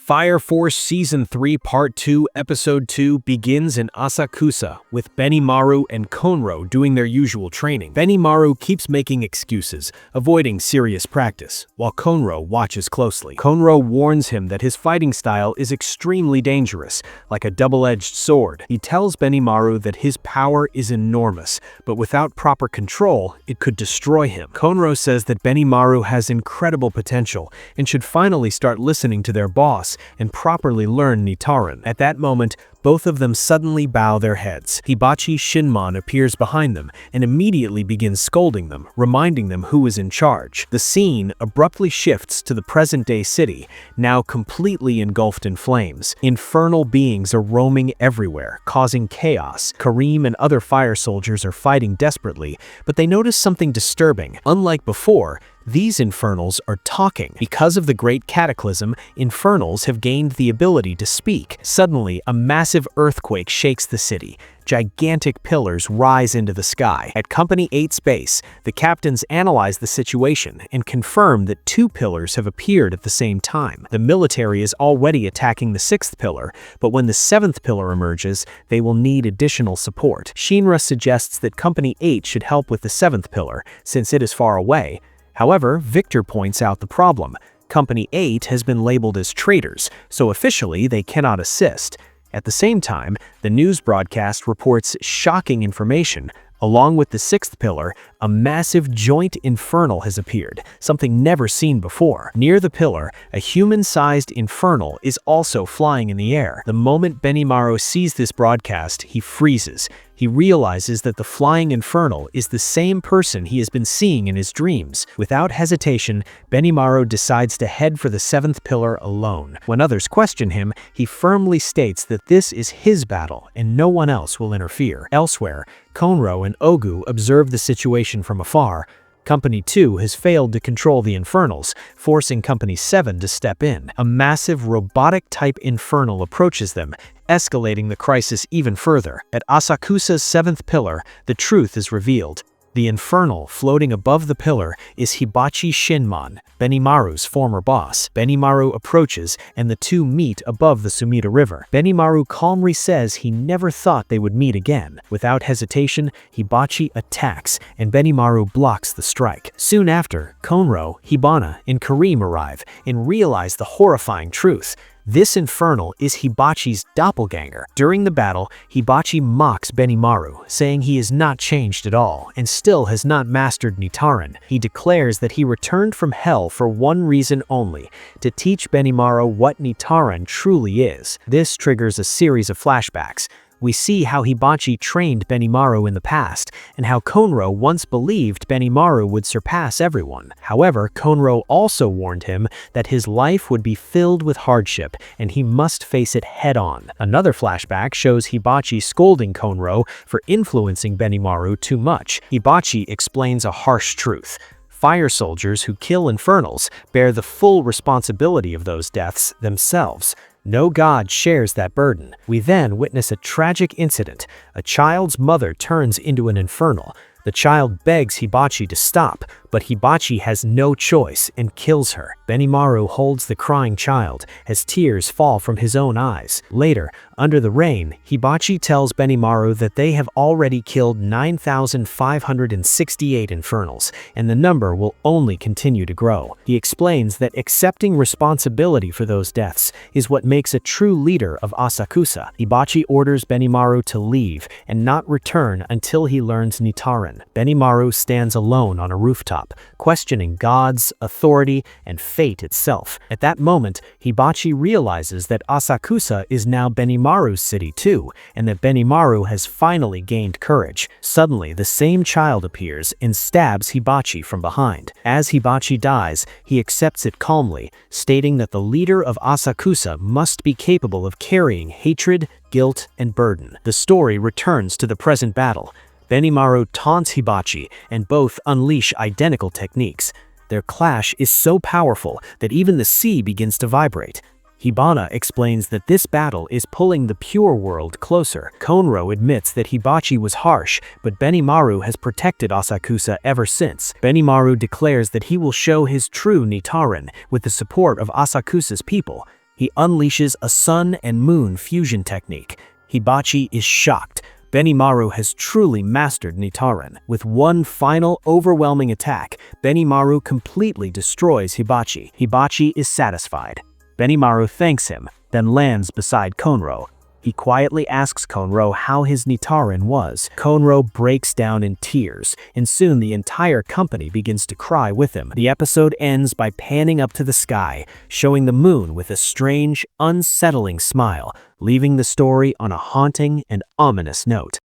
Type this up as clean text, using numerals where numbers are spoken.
Fire Force Season 3 Part 2 Episode 2 begins in Asakusa, with Benimaru and Konro doing their usual training. Benimaru keeps making excuses, avoiding serious practice, while Konro watches closely. Konro warns him that his fighting style is extremely dangerous, like a double-edged sword. He tells Benimaru that his power is enormous, but without proper control, it could destroy him. Konro says that Benimaru has incredible potential and should finally start listening to their boss and properly learn Nitarin. At that moment, both of them suddenly bow their heads. Hibachi Shinmon appears behind them and immediately begins scolding them, reminding them who is in charge. The scene abruptly shifts to the present-day city, now completely engulfed in flames. Infernal beings are roaming everywhere, causing chaos. Kareem and other fire soldiers are fighting desperately, but they notice something disturbing. Unlike before, these infernals are talking. Because of the Great Cataclysm, infernals have gained the ability to speak. Suddenly, a massive earthquake shakes the city. Gigantic pillars rise into the sky. At Company 8's base, the captains analyze the situation and confirm that 2 pillars have appeared at the same time. The military is already attacking the 6th pillar, but when the 7th pillar emerges, they will need additional support. Shinra suggests that Company 8 should help with the 7th pillar, since it is far away. However, Victor points out the problem. Company 8 has been labeled as traitors, so officially they cannot assist. At the same time, the news broadcast reports shocking information. Along with the 6th pillar, a massive joint infernal has appeared, something never seen before. Near the pillar, a human-sized infernal is also flying in the air. The moment Benimaru sees this broadcast, he freezes. He realizes that the flying infernal is the same person he has been seeing in his dreams. Without hesitation, Benimaru decides to head for the 7th pillar alone. When others question him, he firmly states that this is his battle and no one else will interfere. Elsewhere, Konro and Ogu observe the situation from afar. Company 2 has failed to control the infernals, forcing Company 7 to step in. A massive robotic-type infernal approaches them, escalating the crisis even further. At Asakusa's 7th pillar, the truth is revealed. The infernal floating above the pillar is Hibachi Shinmon, Benimaru's former boss. Benimaru approaches and the two meet above the Sumida River. Benimaru calmly says he never thought they would meet again. Without hesitation, Hibachi attacks and Benimaru blocks the strike. Soon after, Konro, Hibana, and Kareem arrive and realize the horrifying truth. This infernal is Hibachi's doppelganger. During the battle, Hibachi mocks Benimaru, saying he is not changed at all and still has not mastered Nitarin. He declares that he returned from hell for one reason only, to teach Benimaru what Nitarin truly is. This triggers a series of flashbacks. We see how Hibachi trained Benimaru in the past, and how Konro once believed Benimaru would surpass everyone. However, Konro also warned him that his life would be filled with hardship, and he must face it head-on. Another flashback shows Hibachi scolding Konro for influencing Benimaru too much. Hibachi explains a harsh truth. Fire soldiers who kill infernals bear the full responsibility of those deaths themselves. No god shares that burden. We then witness a tragic incident. A child's mother turns into an infernal. The child begs Hibachi to stop, but Hibachi has no choice and kills her. Benimaru holds the crying child as tears fall from his own eyes. Later, under the rain, Hibachi tells Benimaru that they have already killed 9,568 infernals, and the number will only continue to grow. He explains that accepting responsibility for those deaths is what makes a true leader of Asakusa. Hibachi orders Benimaru to leave and not return until he learns Nitarin. Benimaru stands alone on a rooftop, questioning gods, authority, and fate itself. At that moment, Hibachi realizes that Asakusa is now Benimaru's city too, and that Benimaru has finally gained courage. Suddenly, the same child appears and stabs Hibachi from behind. As Hibachi dies, he accepts it calmly, stating that the leader of Asakusa must be capable of carrying hatred, guilt, and burden. The story returns to the present battle. Benimaru taunts Hibachi, and both unleash identical techniques. Their clash is so powerful that even the sea begins to vibrate. Hibana explains that this battle is pulling the pure world closer. Konro admits that Hibachi was harsh, but Benimaru has protected Asakusa ever since. Benimaru declares that he will show his true Nitarin with the support of Asakusa's people. He unleashes a sun and moon fusion technique. Hibachi is shocked. Benimaru has truly mastered Nitarin. With one final overwhelming attack, Benimaru completely destroys Hibachi. Hibachi is satisfied. Benimaru thanks him, then lands beside Konro. He quietly asks Konro how his Nitarin was. Konro breaks down in tears, and soon the entire company begins to cry with him. The episode ends by panning up to the sky, showing the moon with a strange, unsettling smile, leaving the story on a haunting and ominous note.